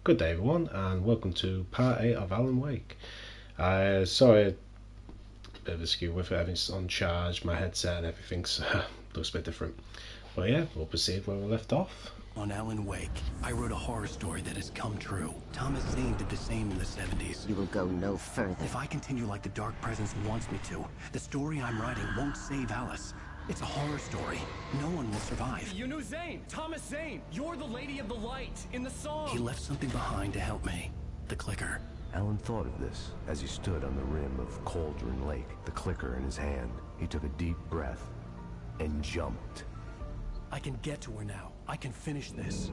Good day, everyone, and welcome to part 8 of Alan Wake. Sorry, a bit of a skew with it, everything's on charge, my headset and everything looks a bit different. But yeah, we'll proceed where we left off. On Alan Wake, I wrote a horror story that has come true. Thomas Zane did the same in the 70s. You will go no further. If I continue like the Dark Presence wants me to, the story I'm writing won't save Alice. It's a horror story. No one will survive. You knew Zane! Thomas Zane! You're the Lady of the Light in the song! He left something behind to help me. The clicker. Alan thought of this as he stood on the rim of Cauldron Lake, the clicker in his hand. He took a deep breath and jumped. I can get to her now. I can finish this.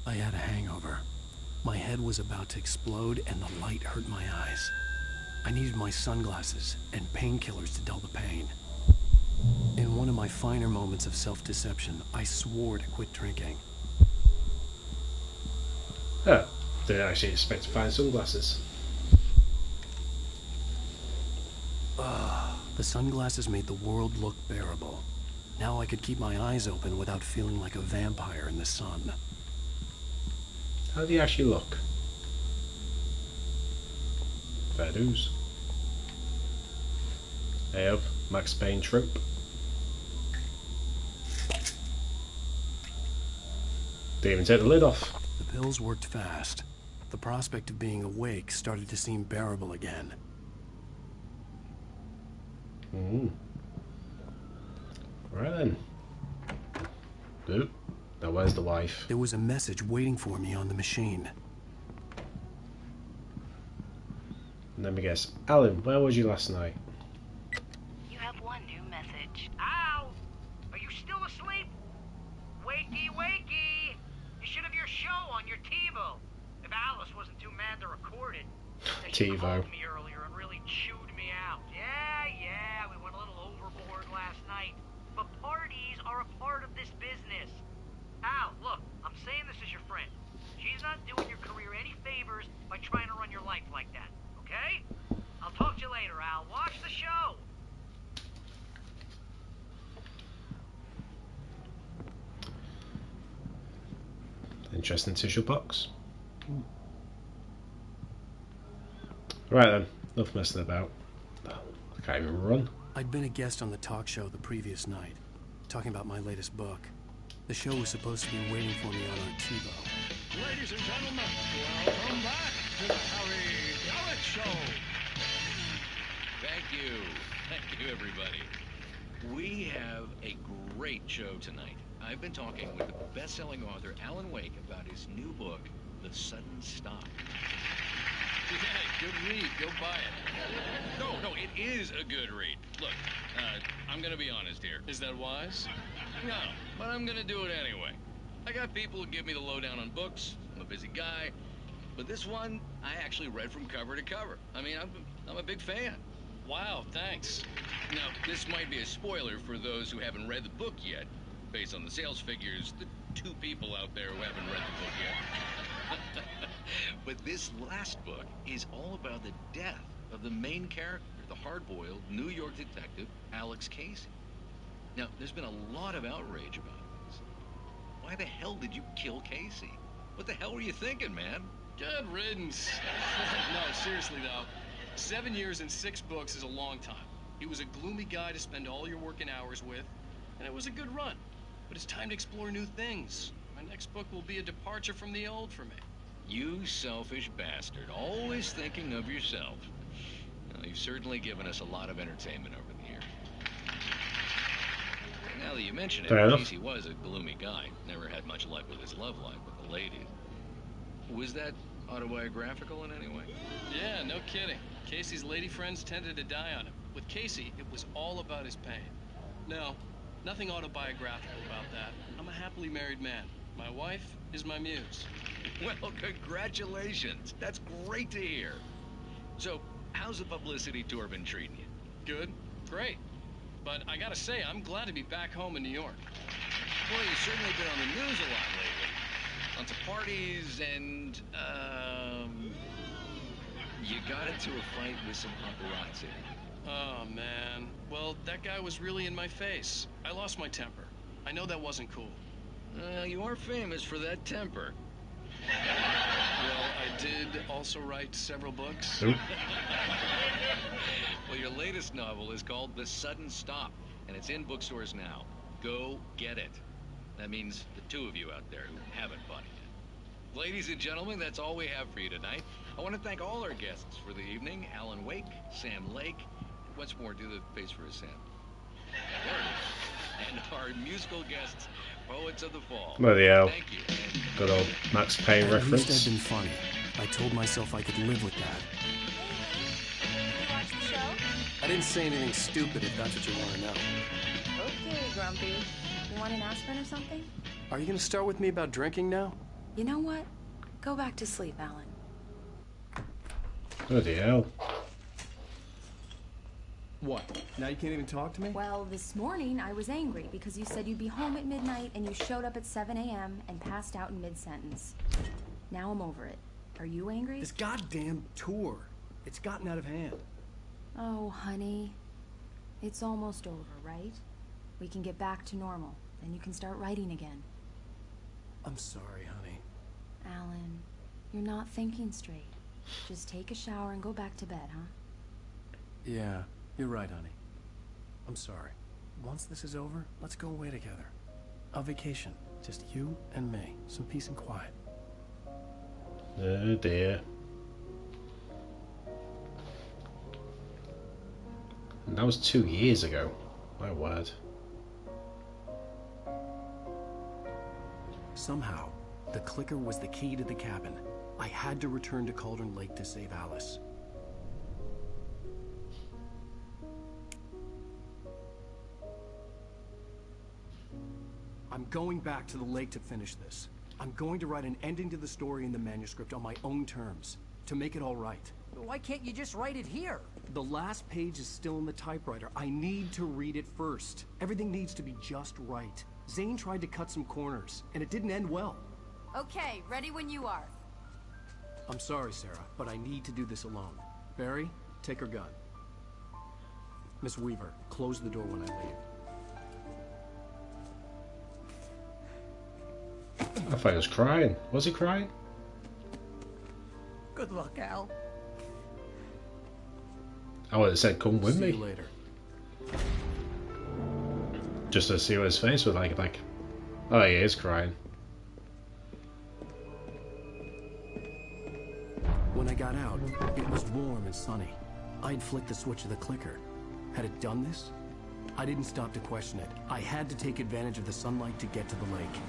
I had a hangover. My head was about to explode and the light hurt my eyes. I needed my sunglasses and painkillers to dull the pain. In one of my finer moments of self-deception, I swore to quit drinking. Oh, didn't actually expect to find sunglasses. The sunglasses made the world look bearable. Now I could keep my eyes open without feeling like a vampire in the sun. How do you actually look? Fair dues. Hey up, Max Payne trope. Didn't even take the lid off. The pills worked fast. The prospect of being awake started to seem bearable again. Right then. Oop. Now where's the wife? There was a message waiting for me on the machine. Let me guess. Alan, where was you last night? You have one new message. Al! Are you still asleep? Wakey, wakey! You should have your show on your TiVo. If Alice wasn't too mad to record it. She TiVo. called me earlier and really chewed me out. Yeah, we went a little overboard last night. But parties are a part of this business. Al, look, I'm saying this as your friend. She's not doing your career any favors by trying to run your life like that, okay? I'll talk to you later, Al. Watch the show. Interesting tissue box. Right then, enough messing about. I can't even run. I'd been a guest on the talk show the previous night, talking about my latest book. The show was supposed to be waiting for me on our TiVo. Ladies and gentlemen, welcome back to the Harry Dalit Show. Thank you. Thank you, everybody. We have a great show tonight. I've been talking with the best-selling author Alan Wake about his new book, The Sudden Stop. Yeah, good read. Go buy it. No, it is a good read. Look, I'm gonna be honest here. Is that wise? No, but I'm gonna do it anyway. I got people who give me the lowdown on books. I'm a busy guy. But this one, I actually read from cover to cover. I mean, I'm a big fan. Wow, thanks. Now, this might be a spoiler for those who haven't read the book yet. Based on the sales figures, the 2 people out there who haven't read the book yet. But this last book is all about the death of the main character, the hard-boiled New York detective, Alex Casey. Now, there's been a lot of outrage about this. Why the hell did you kill Casey? What the hell were you thinking, man? Good riddance. No, seriously though. 7 years and 6 books is a long time. He was a gloomy guy to spend all your working hours with, and it was a good run. But it's time to explore new things. My next book will be a departure from the old for me. You selfish bastard, always thinking of yourself. Well, you've certainly given us a lot of entertainment over the years. Now that you mention Fair it, enough. Casey was a gloomy guy. Never had much luck with his love life with the ladies. Was that autobiographical in any way? Yeah, no kidding. Casey's lady friends tended to die on him. With Casey, it was all about his pain. No, nothing autobiographical about that. I'm a happily married man. My wife is my muse. Well, congratulations. That's great to hear. So, how's the publicity tour been treating you? Good, great. But I gotta say, I'm glad to be back home in New York. Well, you've certainly been on the news a lot lately. Lots of parties and, you got into a fight with some paparazzi. Oh, man. Well, that guy was really in my face. I lost my temper. I know that wasn't cool. You are famous for that temper. Well, I did also write several books. Oop. Well, your latest novel is called The Sudden Stop, and it's in bookstores now. Go get it. That means the two of you out there who haven't bought it yet. Ladies and gentlemen, that's all we have for you tonight. I want to thank all our guests for the evening. Alan Wake, Sam Lake. Once more, do the face for a Sam. There it is. And our musical guests, Poets of the Fall. Bloody hell. Thank you. Good old Max Payne At least reference. I'd been funny. I told myself I could live with that. You watch the show? I didn't say anything stupid if that's what you want to know. Okay, Grumpy. You want an aspirin or something? Are you going to start with me about drinking now? You know what? Go back to sleep, Alan. Bloody hell. What? Now you can't even talk to me? Well, this morning I was angry because you said you'd be home at midnight and you showed up at 7 a.m. and passed out in mid-sentence. Now I'm over it. Are you angry? This goddamn tour. It's gotten out of hand. Oh, honey. It's almost over, right? We can get back to normal. Then you can start writing again. I'm sorry, honey. Alan, you're not thinking straight. Just take a shower and go back to bed, huh? Yeah, you're right, honey. I'm sorry. Once this is over, let's go away together. A vacation. Just you and me. Some peace and quiet. Oh dear. And that was 2 years ago. My word. Somehow, the clicker was the key to the cabin. I had to return to Cauldron Lake to save Alice. I'm going back to the lake to finish this. I'm going to write an ending to the story in the manuscript on my own terms, to make it all right. Why can't you just write it here? The last page is still in the typewriter. I need to read it first. Everything needs to be just right. Zane tried to cut some corners, and it didn't end well. Okay, ready when you are. I'm sorry, Sarah, but I need to do this alone. Barry, take her gun. Miss Weaver, close the door when I leave. I thought he was crying. Was he crying? Good luck, Al. I would have said, come with See me. you later. Just to see what his face was like, oh, he is crying. When I got out, it was warm and sunny. I'd flicked the switch of the clicker. Had it done this? I didn't stop to question it. I had to take advantage of the sunlight to get to the lake.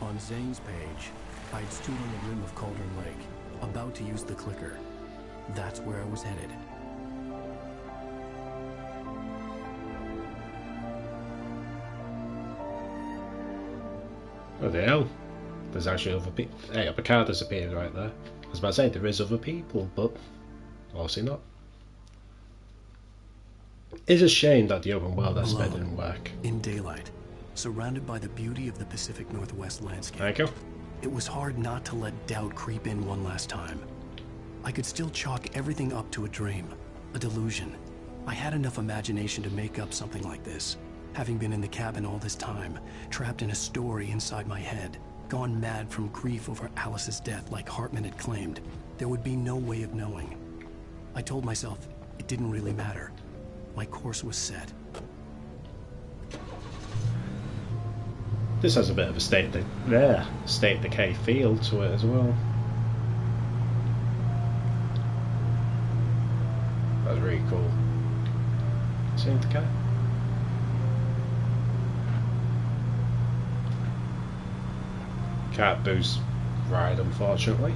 On Zane's page, I'd stood on the rim of Cauldron Lake, about to use the clicker. That's where I was headed. Oh the hell. There's actually other people. Hey, a Picard has appeared right there. I was about to say there is other people, but obviously not. It's a shame that the open world aspect didn't work. In daylight, surrounded by the beauty of the Pacific Northwest landscape. Thank you. It was hard not to let doubt creep in one last time. I could still chalk everything up to a dream, a delusion. I had enough imagination to make up something like this. Having been in the cabin all this time, trapped in a story inside my head, gone mad from grief over Alice's death like Hartman had claimed, there would be no way of knowing. I told myself it didn't really matter. My course was set. This has a bit of a state decay feel to it as well. That's really cool. State decay. Can't boost ride, unfortunately.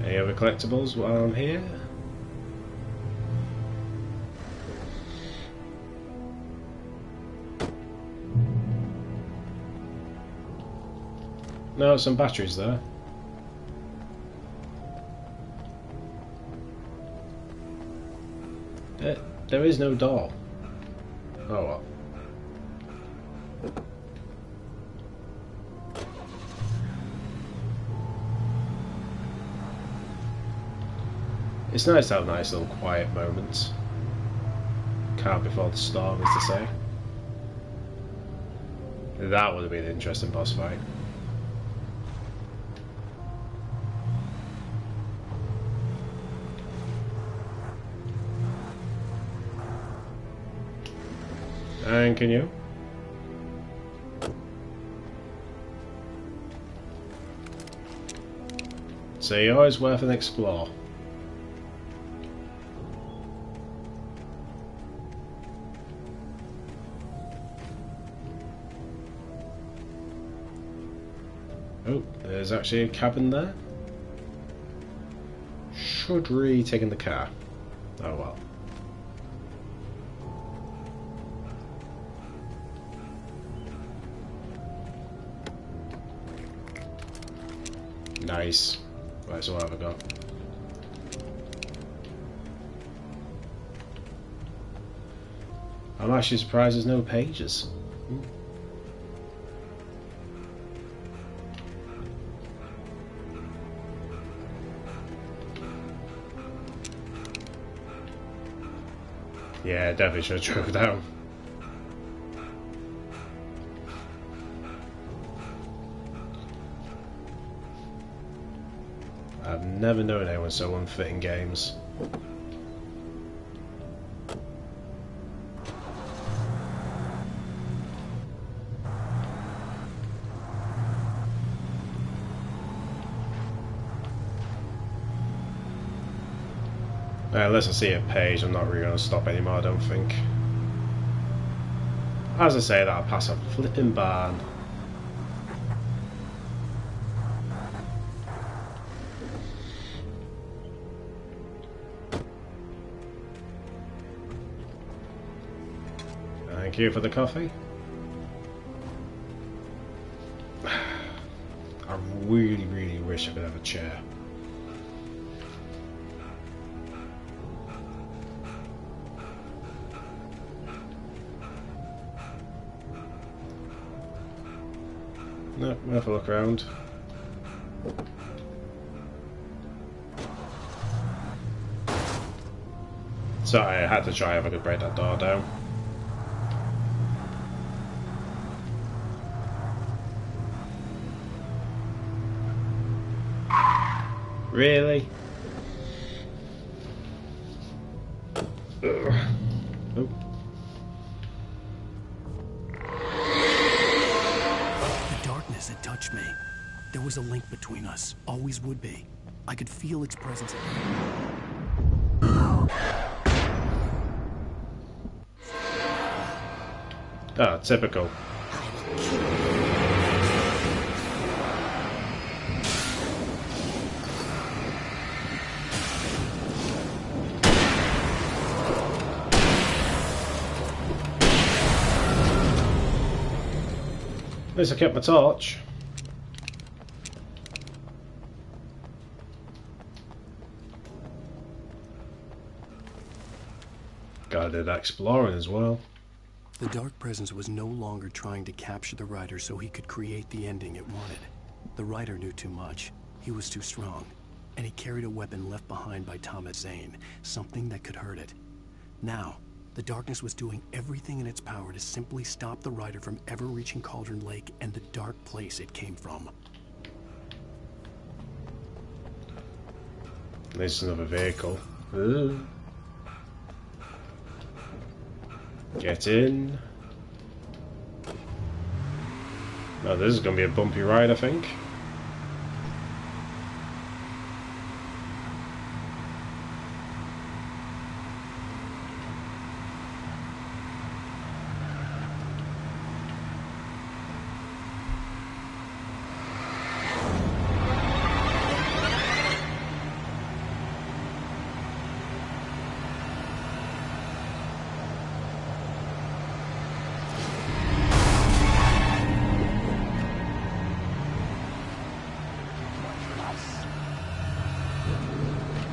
Any other collectibles while I'm here? No, some batteries there. There is no door. Oh well. It's nice to have nice little quiet moments. Calm before the storm, as to say. That would have been an interesting boss fight. And can you? So you're always worth an explore. Oh, there's actually a cabin there. Should really take in the car. Oh well. Nice. Right, so what have I got? I'm actually surprised there's no pages. Yeah, definitely should have drove down. I've never known anyone so unfit in games. Unless I see a page, I'm not really going to stop anymore, I don't think. As I say that, I'll pass a flipping barn. Thank you for the coffee. I really, really wish I could have a chair. No, we'll have a look around. Sorry, I had to try if I could break that door down. Really? Ugh. Oh. It touched me. There was a link between us. Always would be. I could feel its presence. Ah, typical. At least I kept my torch. Gotta do that exploring as well. The Dark Presence was no longer trying to capture the Rider so he could create the ending it wanted. The Rider knew too much. He was too strong. And he carried a weapon left behind by Thomas Zane, something that could hurt it. Now, the Darkness was doing everything in its power to simply stop the Rider from ever reaching Cauldron Lake and the dark place it came from. There's another vehicle. Ooh. Get in. Now this is going to be a bumpy ride, I think.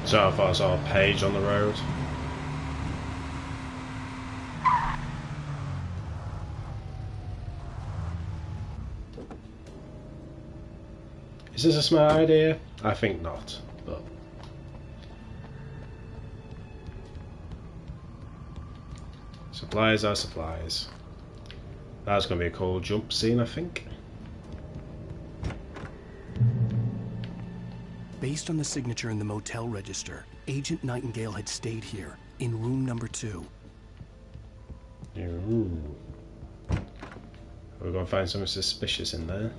So I thought I saw a page on the road. Is this a smart idea? I think not, but... Supplies are supplies. That's going to be a cool jump scene, I think. Based on the signature in the motel register, Agent Nightingale had stayed here, in room number 2. Ooh. We're going to find something suspicious in there.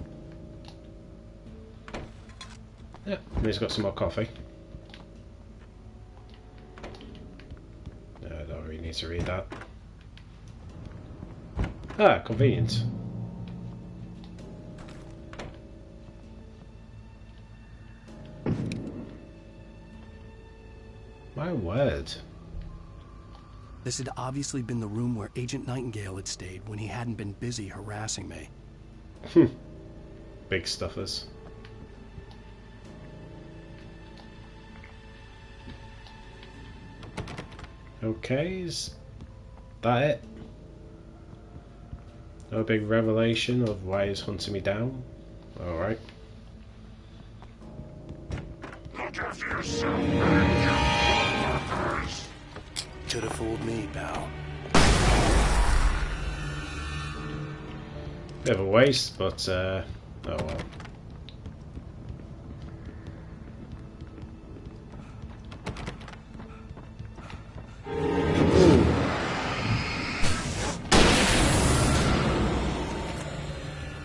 Yeah, and he's got some more coffee. No, I don't really need to read that. Ah, convenient. My word. This had obviously been the room where Agent Nightingale had stayed when he hadn't been busy harassing me. Big stuffers. Okay, is that it? No big revelation of why he's hunting me down? Alright. Could have fooled me, pal. Bit of a waste, but oh well.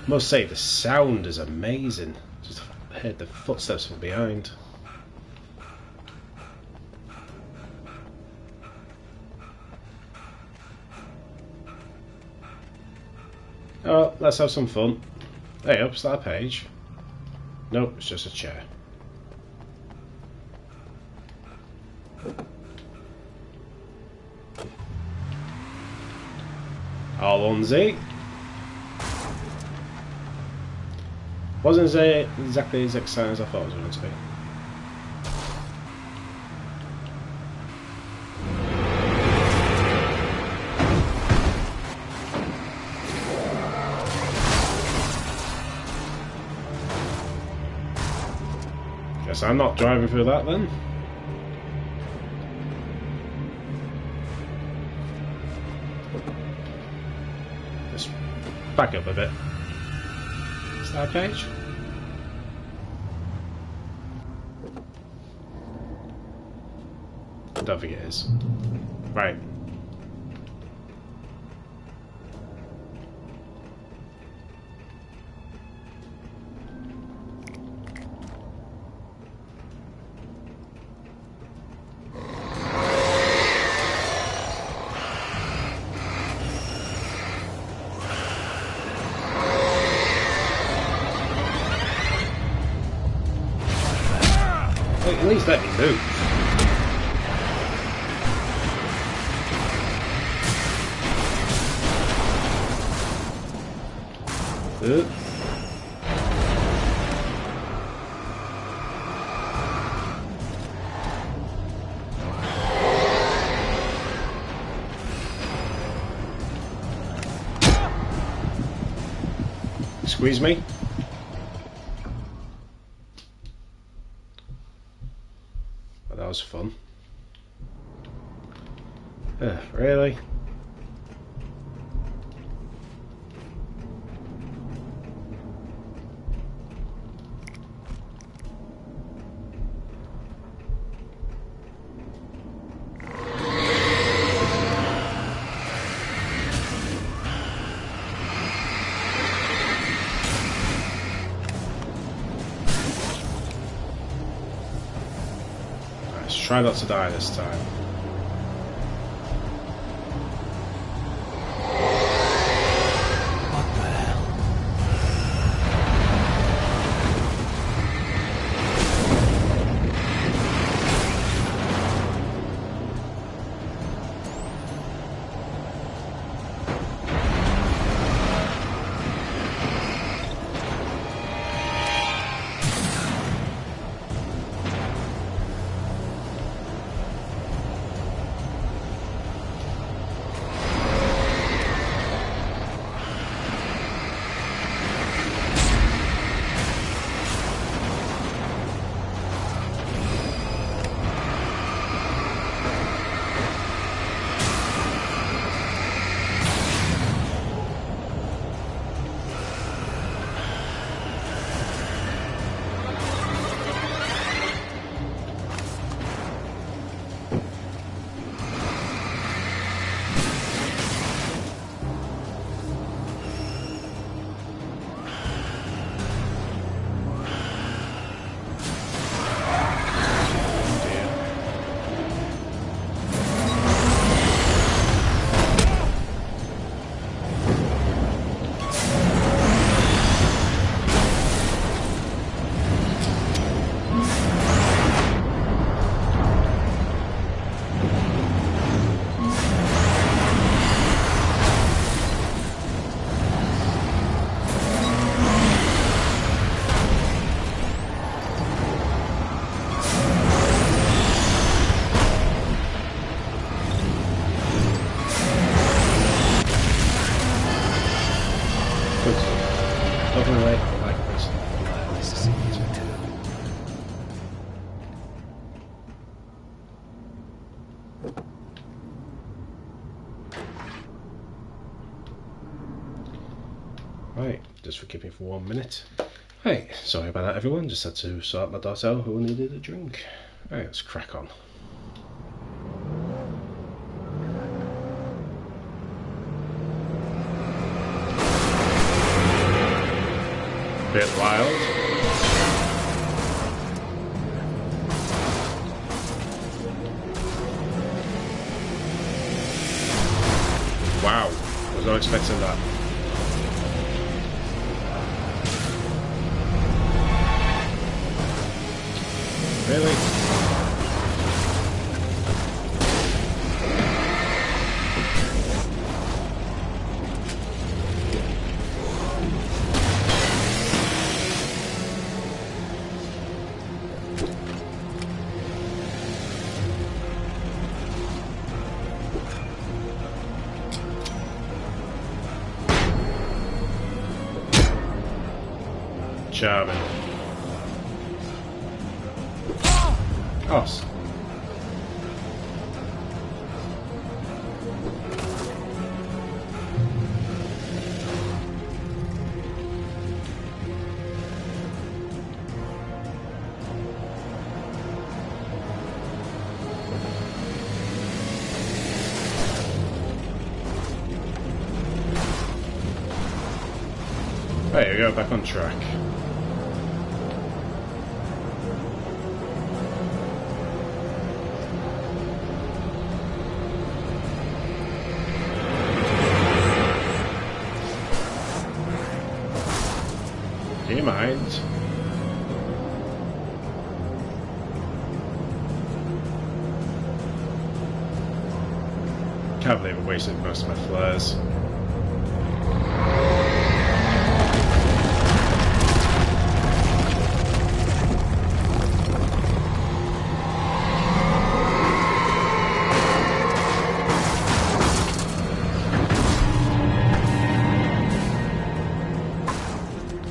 Must say the sound is amazing. Just heard the footsteps from behind. Oh, let's have some fun. Hey, up's that a page? Nope, it's just a chair. Alonzi. Wasn't exactly as exciting as I thought it was going to be. Guess I'm not driving through that then. Just back up a bit. Is that a page? I don't think it is. Right. At least let me move. Squeeze me. Well, that was fun. Really? Let's try not to die this time. What the hell? Just forgive me for 1 minute. Right, sorry about that everyone, just had to sort out my daughter out who needed a drink. Right, let's crack on. Bit wild. Wow, I was not expecting that. Really? Charming. Us. There you go, back on track. Do you mind? Can't believe I wasted most of my flares.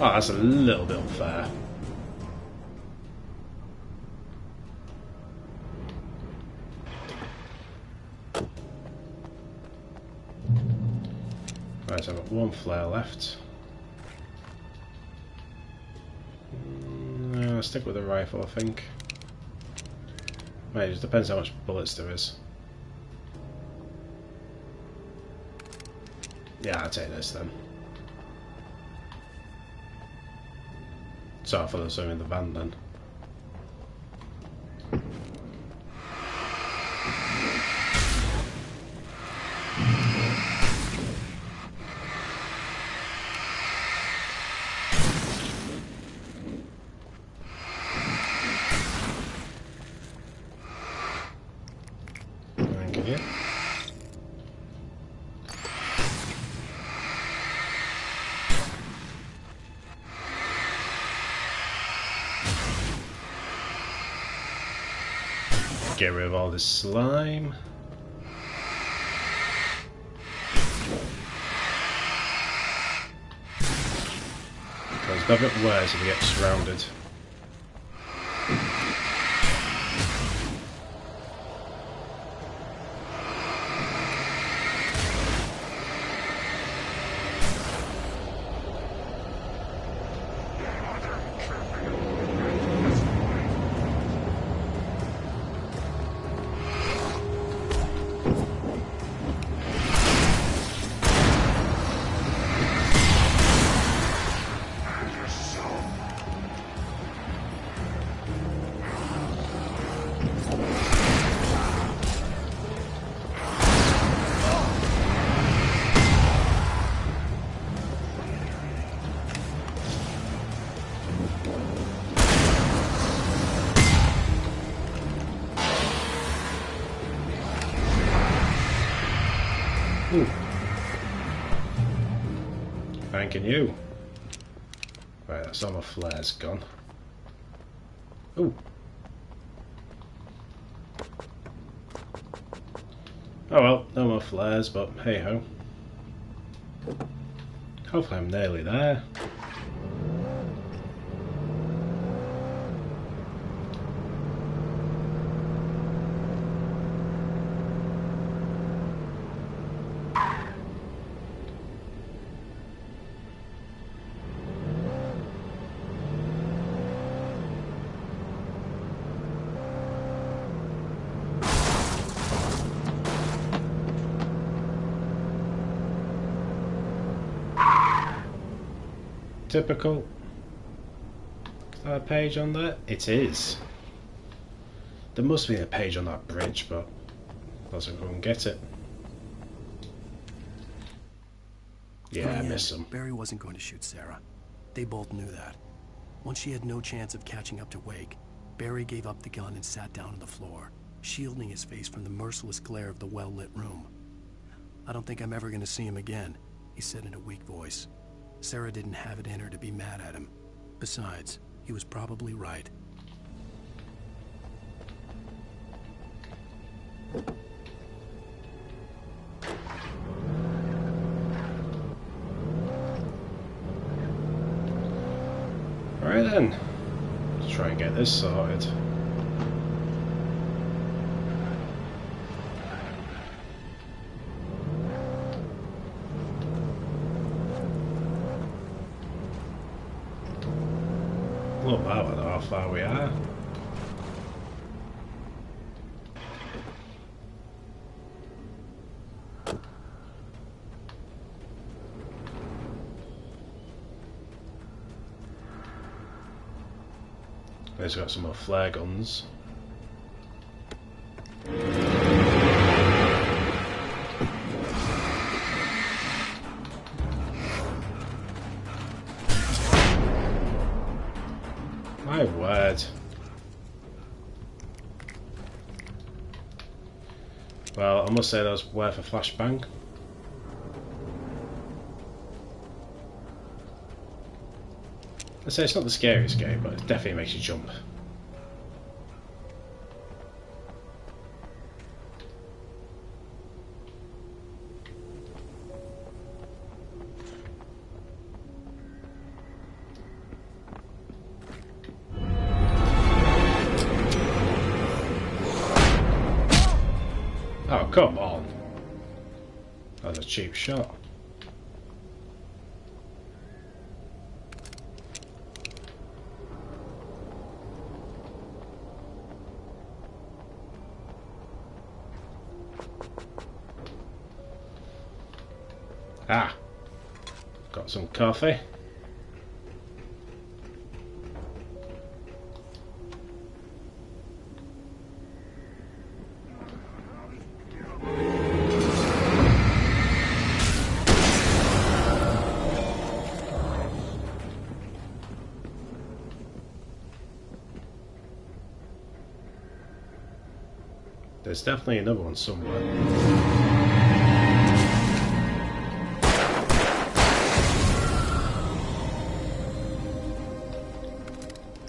Oh, that's a little bit unfair. Right, so I've got 1 flare left. I'll stick with the rifle, I think. Right, it just depends how much bullets there is. Yeah, I'll take this then. So I thought there was something in the van then. Thank you. Get rid of all this slime. Because nothing worse if you get surrounded. Ooh. Thanking you. Right, that's all my flares gone. Ooh. Oh well, no more flares, but hey ho. Hopefully I'm nearly there. Typical. Is that a page on there? It is. There must be a page on that bridge, but doesn't go and get it. Yeah, I miss him. Barry wasn't going to shoot Sarah. They both knew that. Once she had no chance of catching up to Wake, Barry gave up the gun and sat down on the floor, shielding his face from the merciless glare of the well-lit room. "I don't think I'm ever going to see him again," he said in a weak voice. Sarah didn't have it in her to be mad at him. Besides, he was probably right. Alright then, let's try and get this sorted. Look at how far we are. He's got some more flare guns. My word. Well, I must say that was worth a flashbang. I'd say it's not the scariest game, but it definitely makes you jump. Oh, come on. That was a cheap shot. Ah, got some coffee. There's definitely another one somewhere.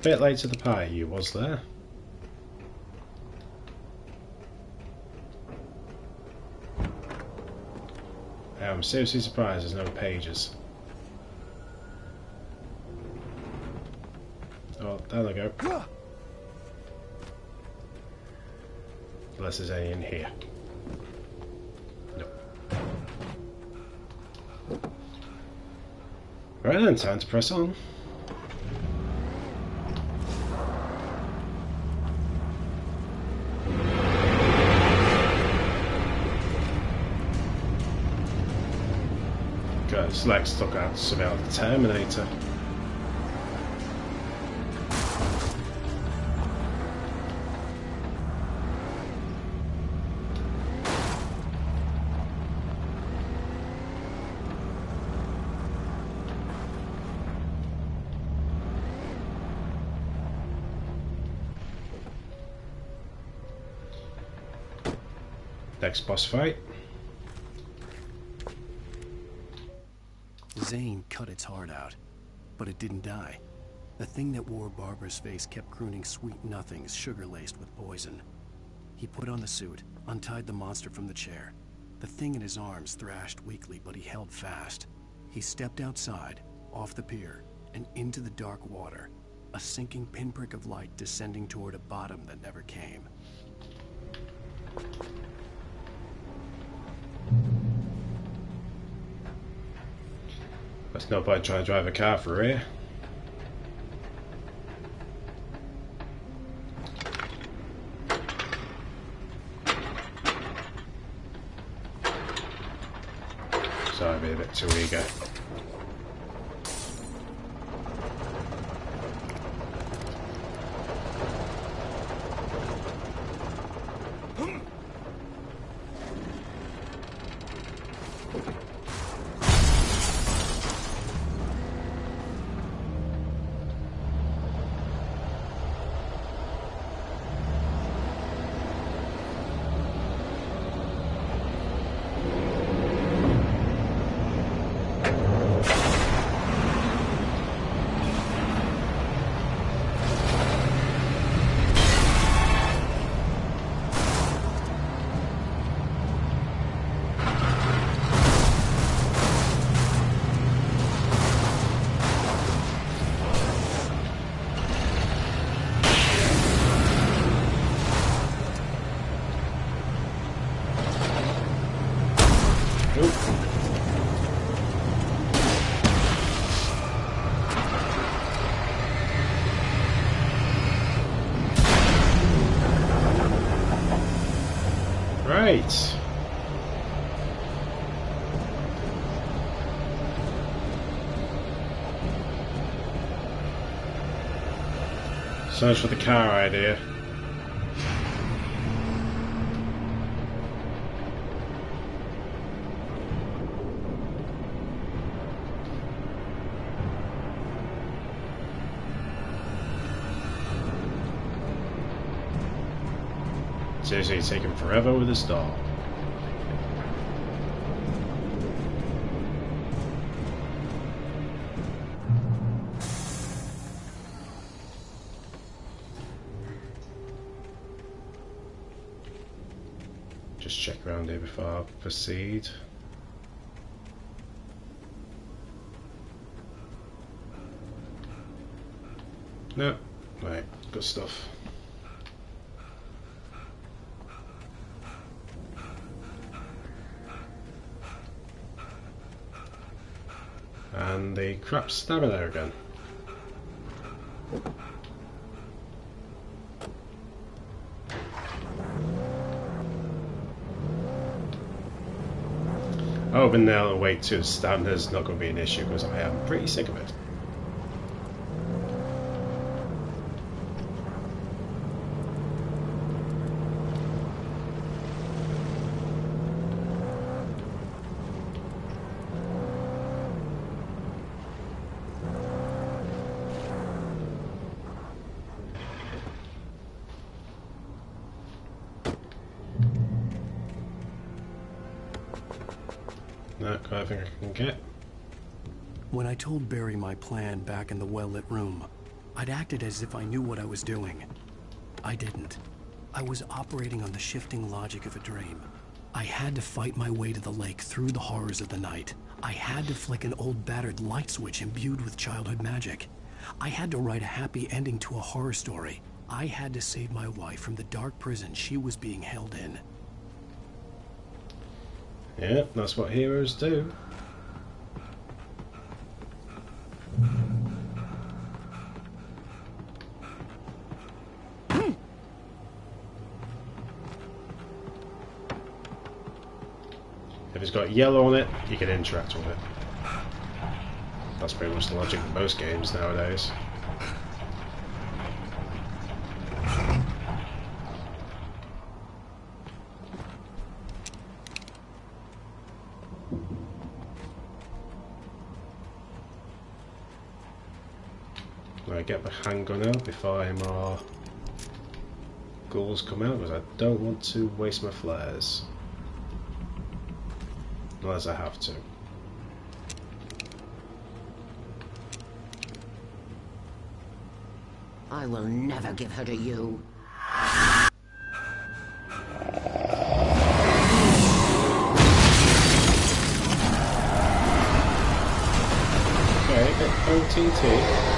Bit late to the party, you was there. I'm seriously surprised there's no pages. Oh, there they go. Unless there's any in here. Nope. Right then, time to press on. His legs stuck out something like the Terminator. Next boss fight. Zane cut its heart out, but it didn't die. The thing that wore Barbara's face kept crooning sweet nothings sugar-laced with poison. He put on the suit, untied the monster from the chair. The thing in his arms thrashed weakly, but he held fast. He stepped outside, off the pier, and into the dark water, a sinking pinprick of light descending toward a bottom that never came. That's no point trying to drive a car through here. Sorry, I'm being a bit too eager. Alright. So much for the car idea. Seriously, it's taking forever with this doll. Just check around here before I proceed. No, right, good stuff. And the crap stabber there again. Oh, but now the way to stamina is not going to be an issue because I am pretty sick of it. No, I think I can get. When I told Barry my plan back in the well-lit room, I'd acted as if I knew what I was doing. I didn't. I was operating on the shifting logic of a dream. I had to fight my way to the lake through the horrors of the night. I had to flick an old battered light switch imbued with childhood magic. I had to write a happy ending to a horror story. I had to save my wife from the dark prison she was being held in. Yeah, that's what heroes do. If it's got yellow on it, you can interact with it. That's pretty much the logic of most games nowadays. I get the handgun out before any more ghouls come out because I don't want to waste my flares. Unless I have to. I will never give her to you. Okay, OTT.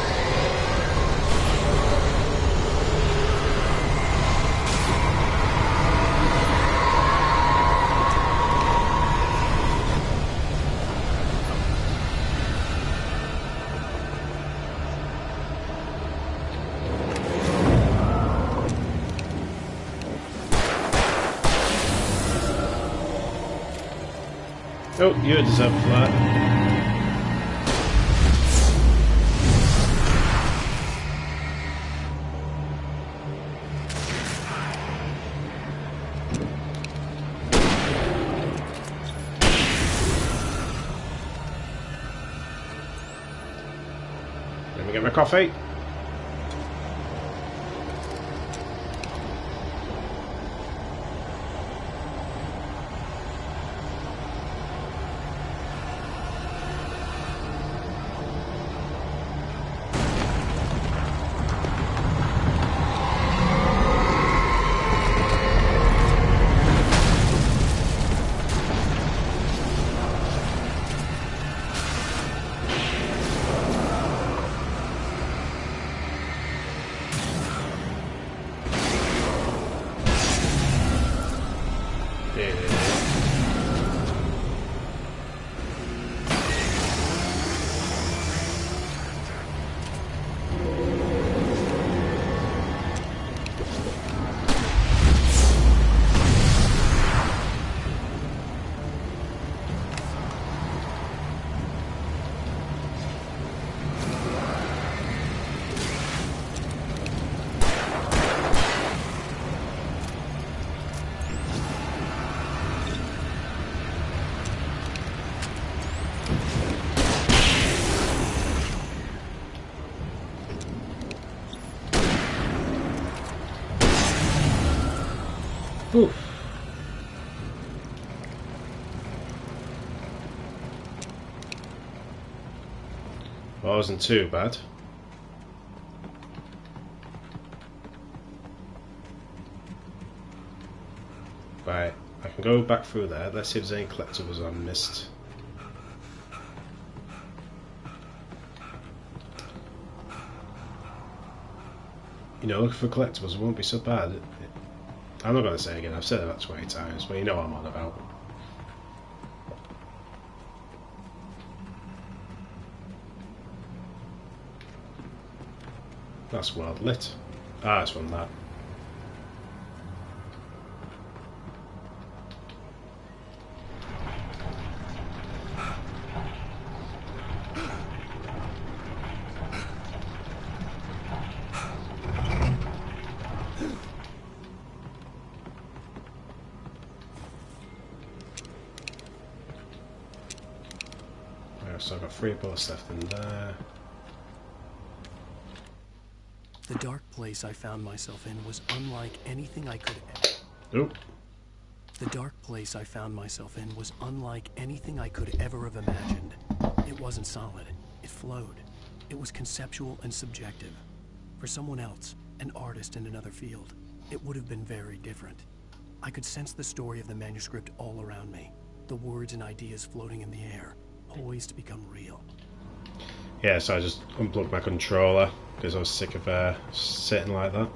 Oh, you deserve that. Let me get my coffee. Oof. Well, it wasn't too bad. Right, I can go back through there. Let's see if there's any collectibles I missed. You know, looking for collectibles won't be so bad. I'm not going to say it again, I've said it about 20 times, but you know what I'm on about. That's well lit. Ah, it's from that. So I've got 3 bullets left in there. The dark place I found myself in was unlike anything I could... Oop. The dark place I found myself in was unlike anything I could ever have imagined. It wasn't solid. It flowed. It was conceptual and subjective. For someone else, an artist in another field, it would have been very different. I could sense the story of the manuscript all around me. The words and ideas floating in the air, poised to become real. Yeah, so I just unplugged my controller because I was sick of sitting like that.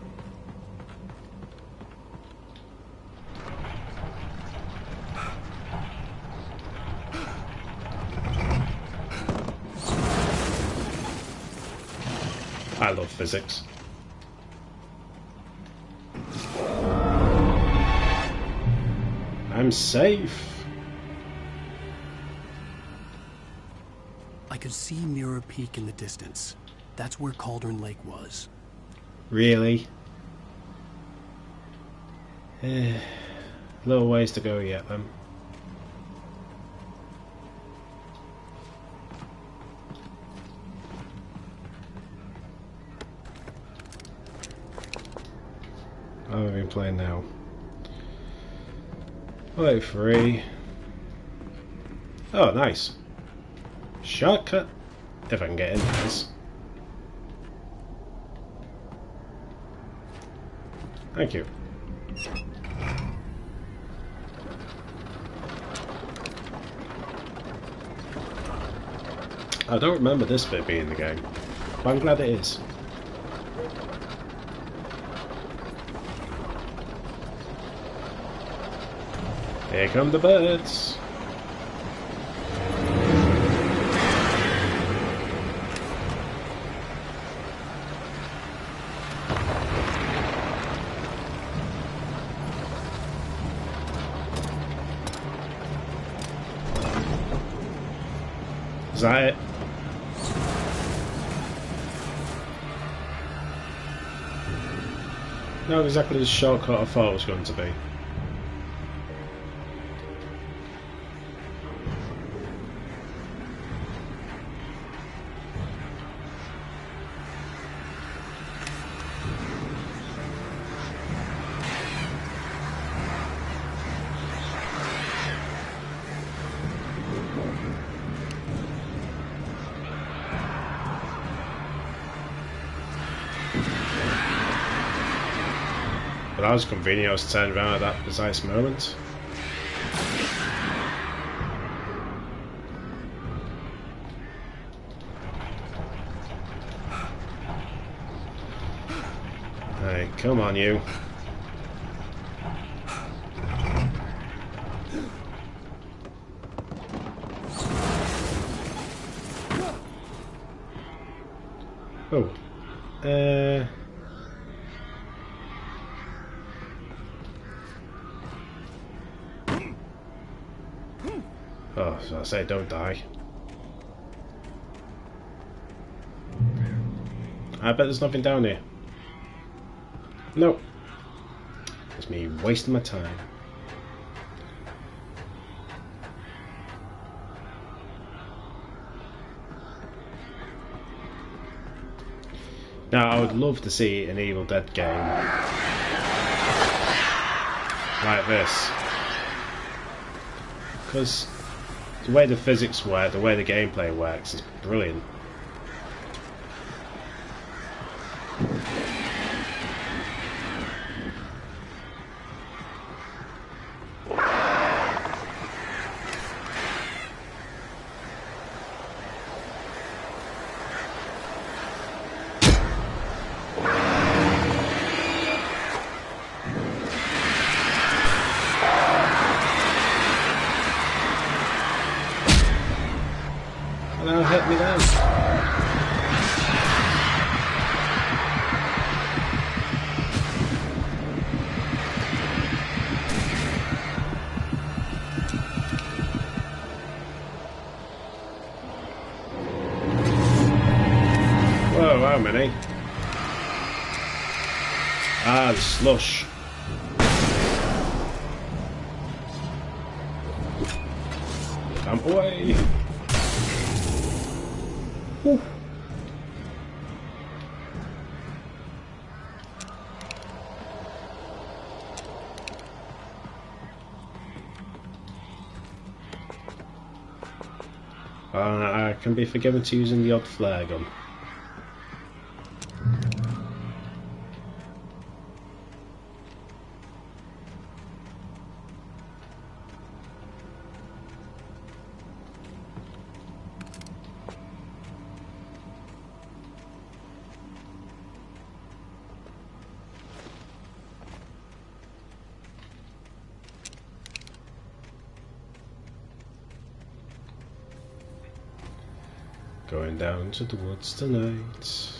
I love physics. I'm safe. I could see Mirror Peak in the distance. That's where Cauldron Lake was. Really? Little ways to go yet then. How have I been playing now? Play 3. Oh, nice. Shortcut. If I can get in this. Thank you. I don't remember this bit being in the game, but I'm glad it is. Here come the birds. Is that it? Not exactly the shortcut I thought it was going to be. But that was convenient, I was turned around at that precise moment. Hey, come on you. Oh. Oh, so I say don't die. I bet there's nothing down here. Nope. It's me wasting my time. Now, I would love to see an Evil Dead game like this. Because the way the physics work, the way the gameplay works is brilliant. Now hit me down. Whoa, how many? Ah, the slush. I'm away. Whew. I can be forgiven to using the odd flare gun. Going down to the woods tonight.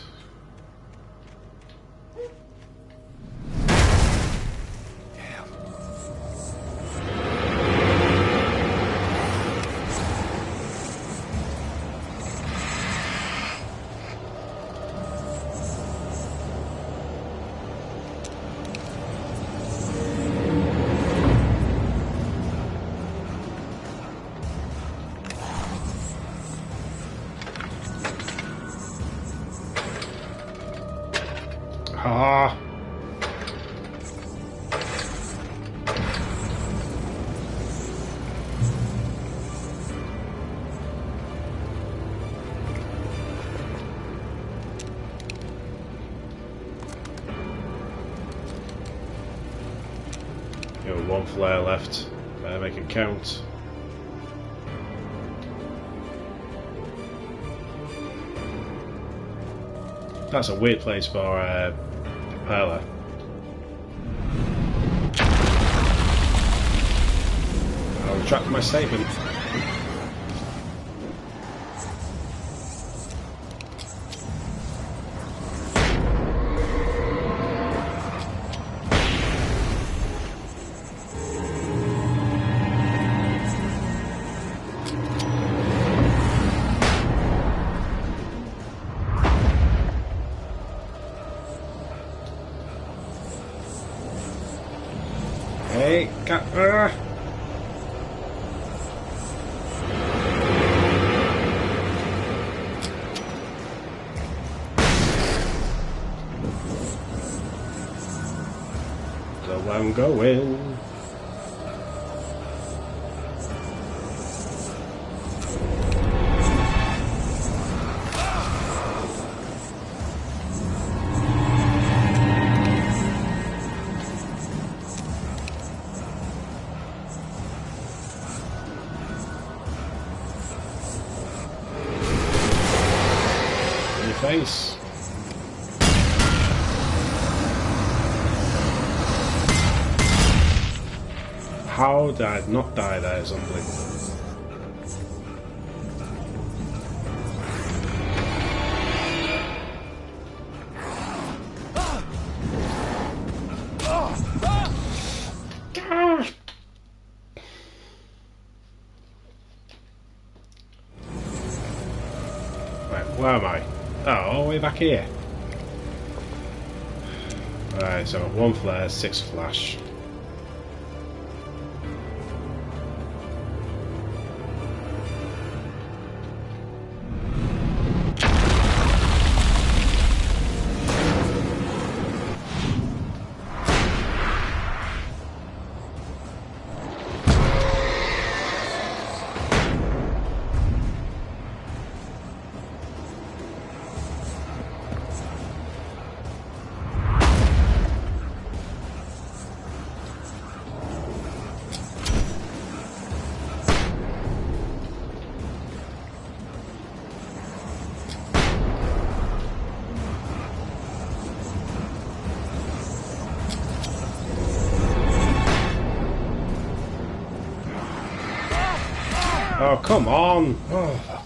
Ah. One flare left. Better make it count. That's a weird place for a propeller. I'll retract my statement. Hey, so I'm going. Face. How did I not die there? Something. Right, where am I? Oh, all the way back here. Right, so 1 flare, 6 flash. Oh, come on! Oh.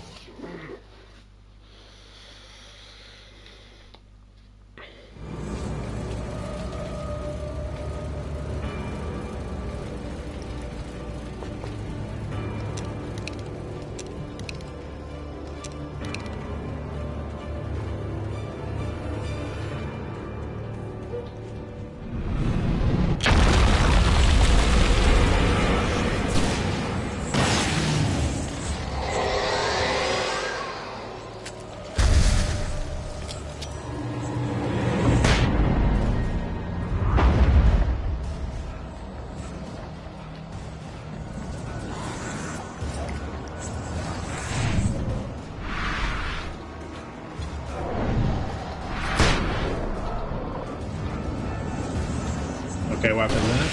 Okay, what happened there?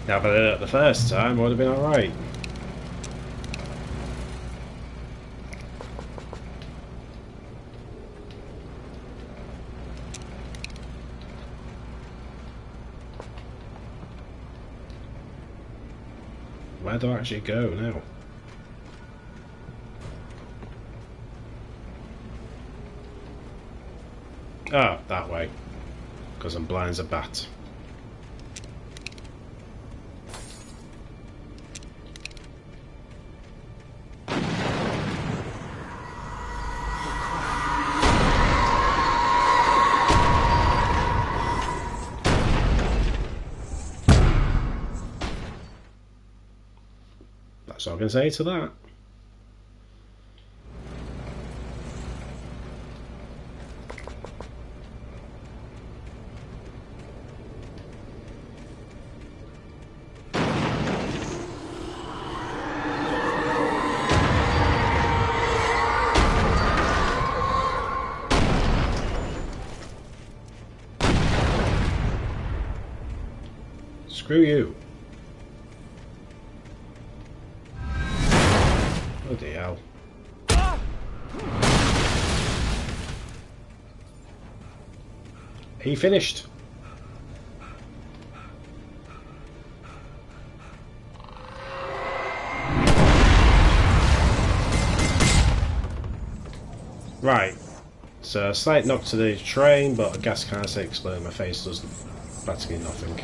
Now, if I did it the first time, it would have been alright. Where do I actually go now? Ah, that way. Because I'm blind as a bat. That's all I can say to that. Screw you. Bloody hell. Are you finished? Right. So a slight knock to the train, but a gas cancer exploded in my face does practically nothing.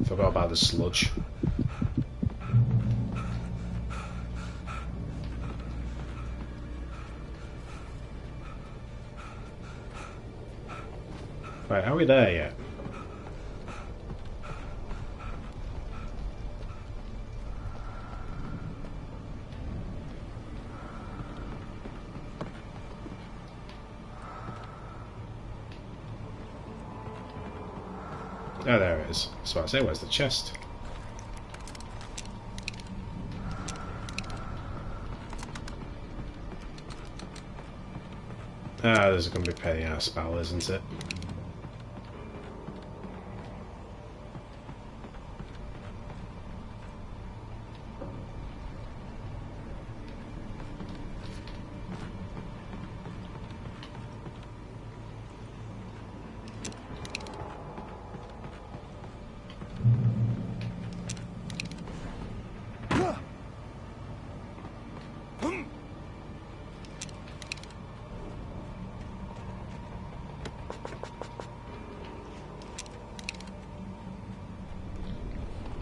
Forgot about the sludge. Right, are we there yet? Oh, there it is. That's what I say, where's the chest? Ah, there's going to be penny out spell, isn't it?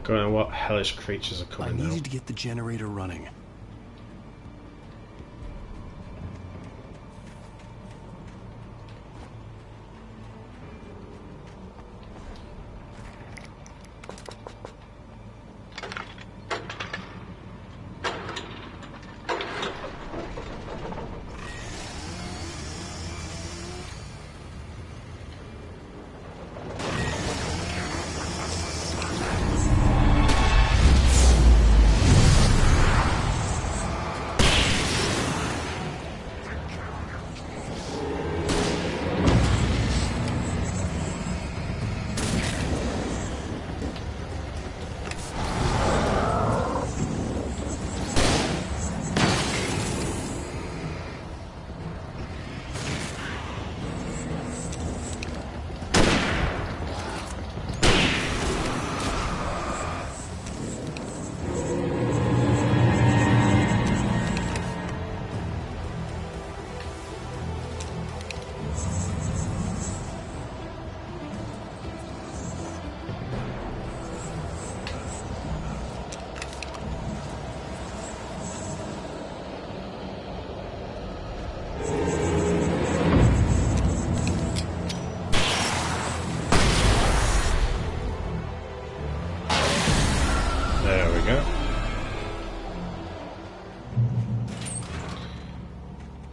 Going on what hellish creatures are coming I needed now. to get the generator running.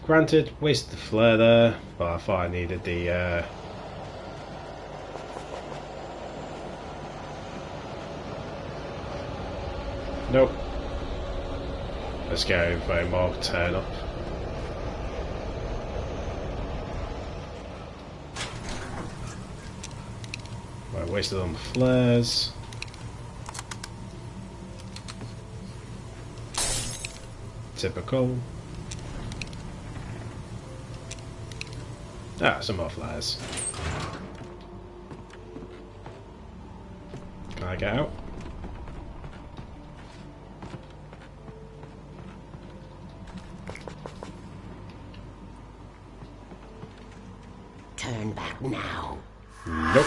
Granted, wasted the flare there, but I thought I needed the nope. Let's go for a more turn up. I wasted on the flares. Typical. Ah, some more flares. Can I get out? Turn back now. Nope.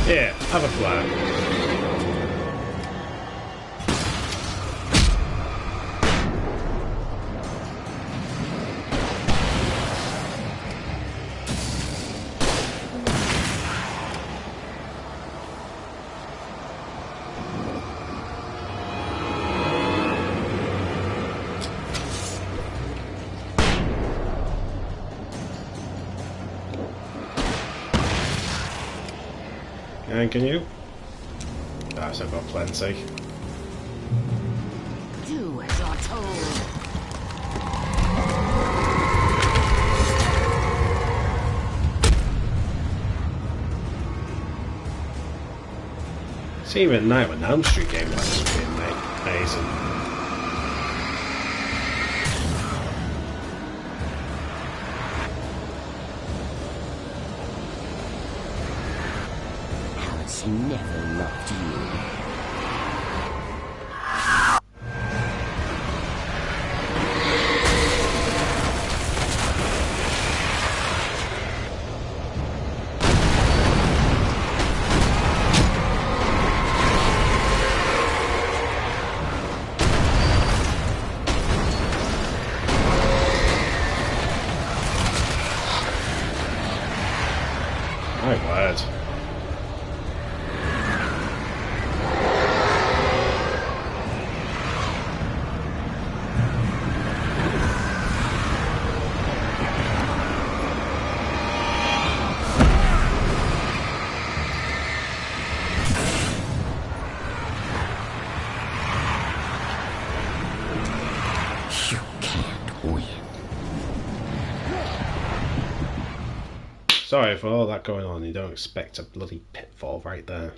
Yeah, have a flare. And can you? Ah, so I've got plenty. Do as you're told. See, even now when Elm Street game was being amazing. Alice never loved you. My word. You can't win. Sorry for all that going on, you don't expect a bloody pitfall right there.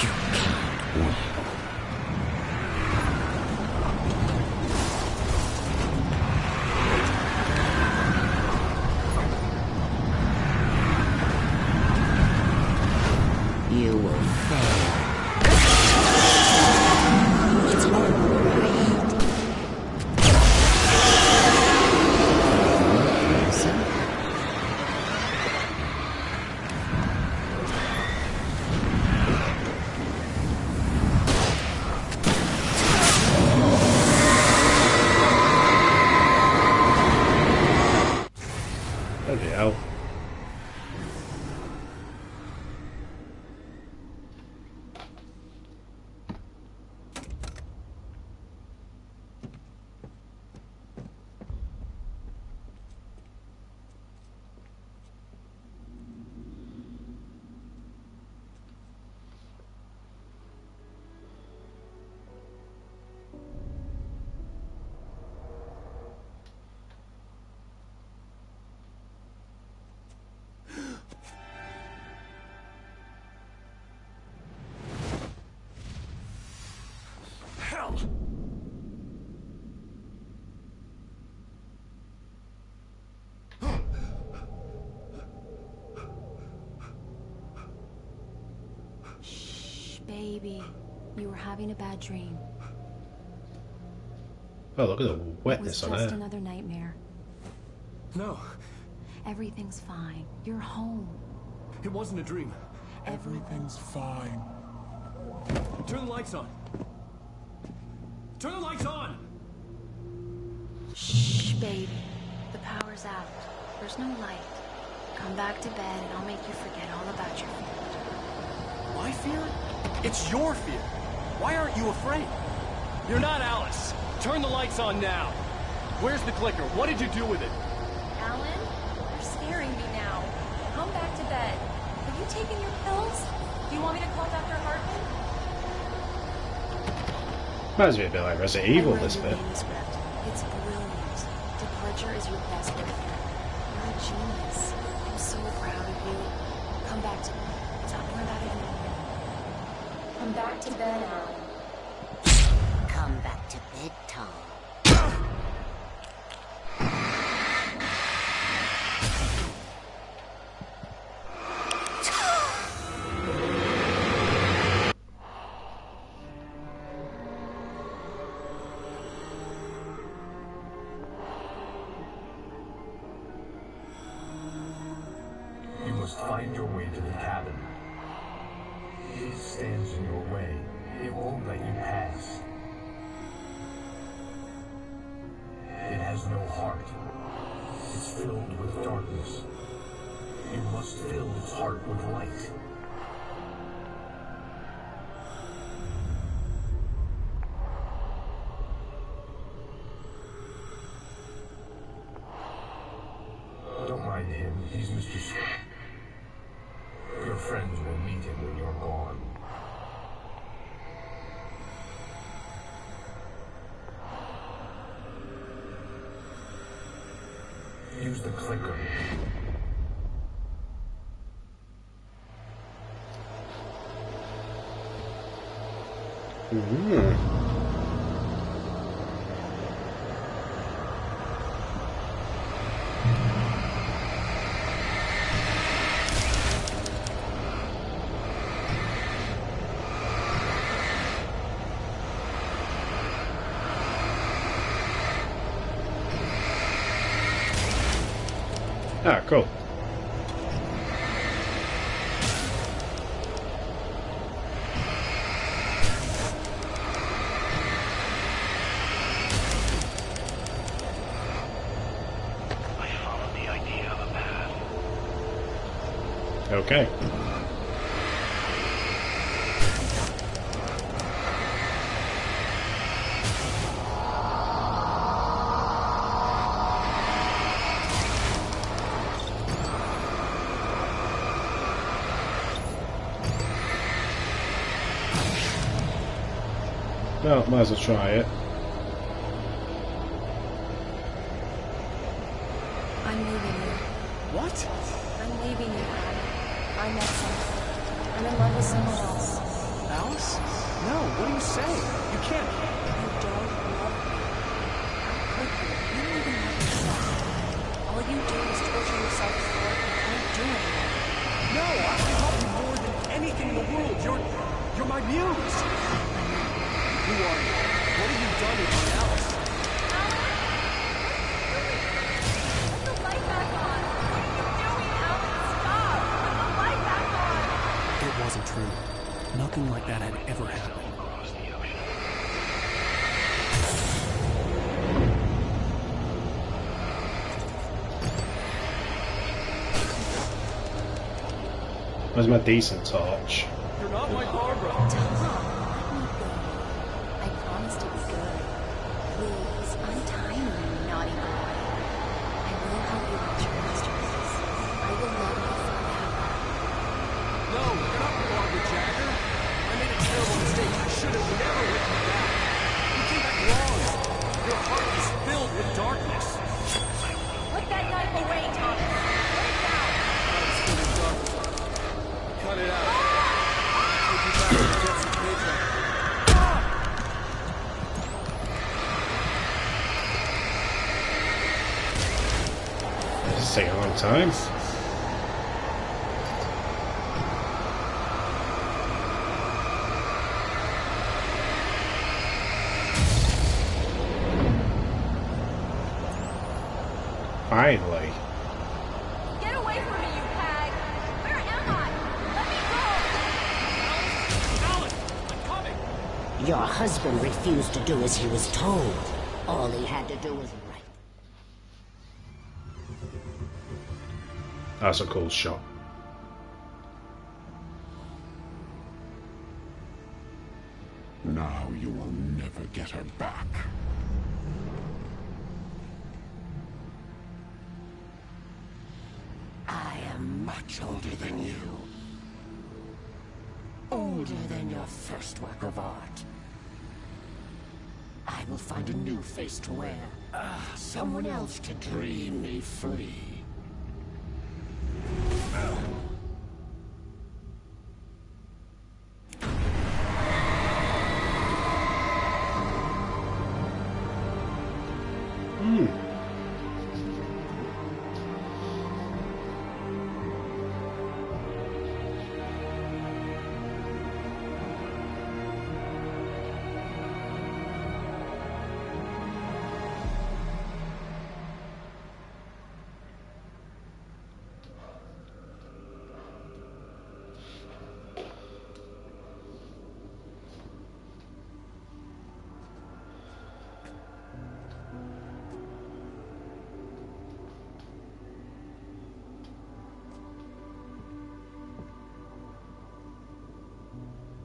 You can't win. You will fail. It's all right. Listen. Bloody hell. Hell! Shh, baby. You were having a bad dream. Oh, look at the It was wetness on just her. another nightmare. No, Everything's fine. You're home. it wasn't a dream. Everything's fine. Turn the lights on. Turn the lights on! Shh, Babe, the power's out. There's no light. Come back to bed and I'll make you forget all about your fear. My fear? It's your fear. Why aren't you afraid? You're not Alice. Turn the lights on now. Where's the clicker? What did you do with it? Alan, you're scaring me now. Come back to bed. Have you taken your pills? Do you want me to call Dr. Hartman? Reminds me a bit like Resident Evil, this bit. Manuscript. It's brilliant. Departure is your best friend. You're a genius. I'm so proud of you. Come back to me. Stop worrying about it anymore. Come back to bed, Alan. Come back to bed, Tom. You must find your way to the cabin. It stands in your way. It won't let you pass. It has no heart. It's filled with darkness. You must fill its heart with light. Don't mind him. He's Mr. Your friends will meet him when you're gone. Use the clicker. Ah, cool. I followed the idea of a path. Okay. Well, might as well try it. I'm leaving you. What? I'm leaving you, Alan. I met someone. I'm in love with someone else. Alice? No, what are you saying? You can't. You don't love me. How could you? You don't even love yourself. All you do is torture yourself for work and can't do anything. No, I love you more than anything in the world. You're my muse. Who are you? What have you done with me, Alice? Put the light back on! What are you doing, Alan? Stop! Put the light back on! It wasn't true. Nothing like that had ever happened. Across the ocean. Where's my decent torch? You're not my Barbara. Tom, let me go. I promised to be good. Please, untie me, you naughty boy. I will help you reach your masterpiece. I will love you forever. No, you're not Barbara Jagger. I made a terrible mistake. I should have never let you back. You came back wrong. Your heart is filled with darkness. Put that knife away, Thomas. Put it down. It's filled with darkness. Cut it out. Take you back to the depths of nature. This is taking a long time. Finally. Get away from me, you hag! Where am I? Let me go! Alice, I'm coming. Your husband refused to do as he was told. All he had to do was write. That's a cool shot. Now you will never get her back. I am much older than you. Older than your first work of art. I will find a new face to wear. Someone else to dream me free.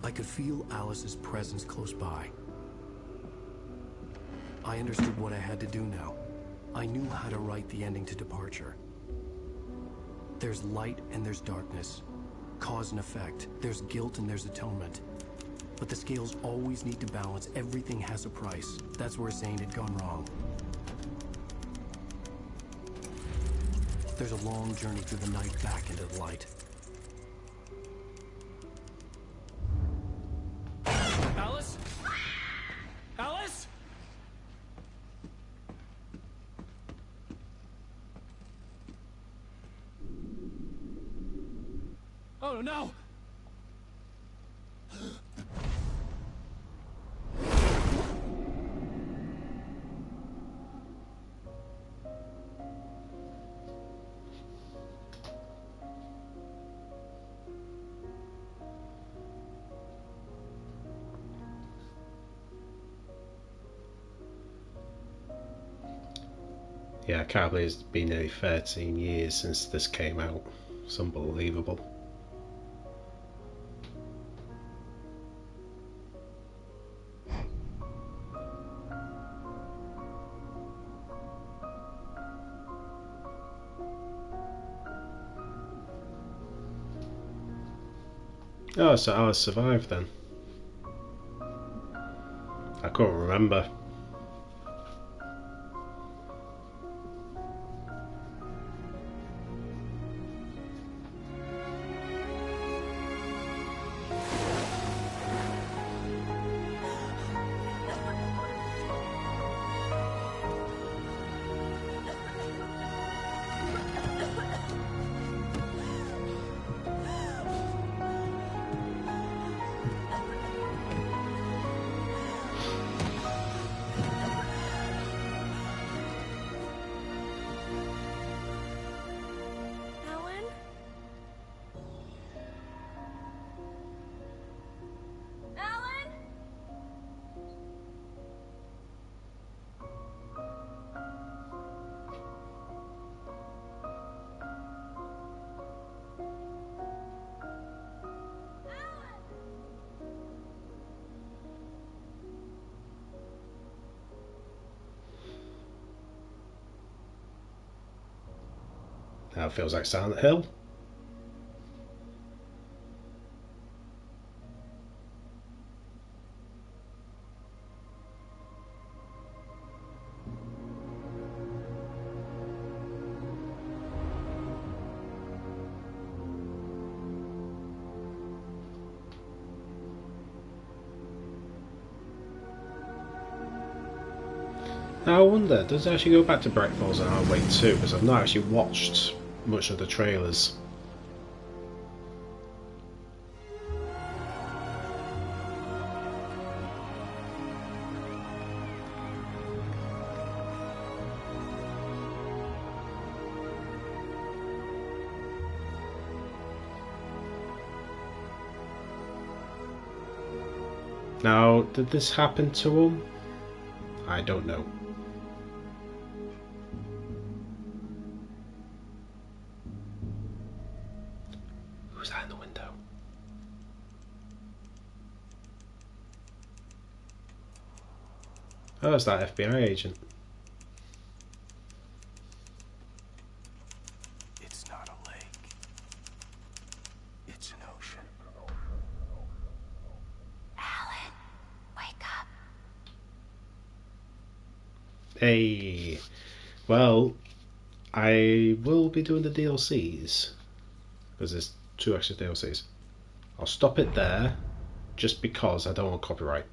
I could feel Alice's presence close by. I understood what I had to do now. I knew how to write the ending to Departure. There's light and there's darkness. Cause and effect. There's guilt and there's atonement. But the scales always need to balance. Everything has a price. That's where Zane had gone wrong. There's a long journey through the night back into the light. Alice? Alice? Oh no! Yeah, I can't believe it's been nearly 13 years since this came out. It's unbelievable. Oh, so Alice survived then. I couldn't remember. Now it feels like Silent Hill. Now I wonder, does it actually go back to Bright Falls and Alan Wake 2? Because I've not actually watched much of the trailers. Now, did this happen to him? I don't know. Who's that in the window? Oh, it's that FBI agent. It's not a lake. It's an ocean. Alan, wake up. Hey, well, I will be doing the DLCs because there's 2 extra DLCs. I'll stop it there just because I don't want copyright.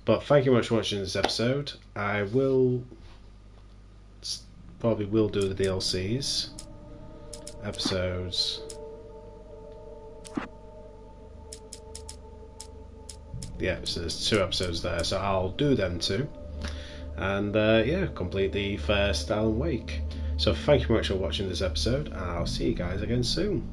But thank you much for watching this episode. I probably will do the DLCs episodes. Yeah, so there's 2 episodes there, so I'll do them too. And yeah, complete the first Alan Wake. So thank you very much for watching this episode. I'll see you guys again soon.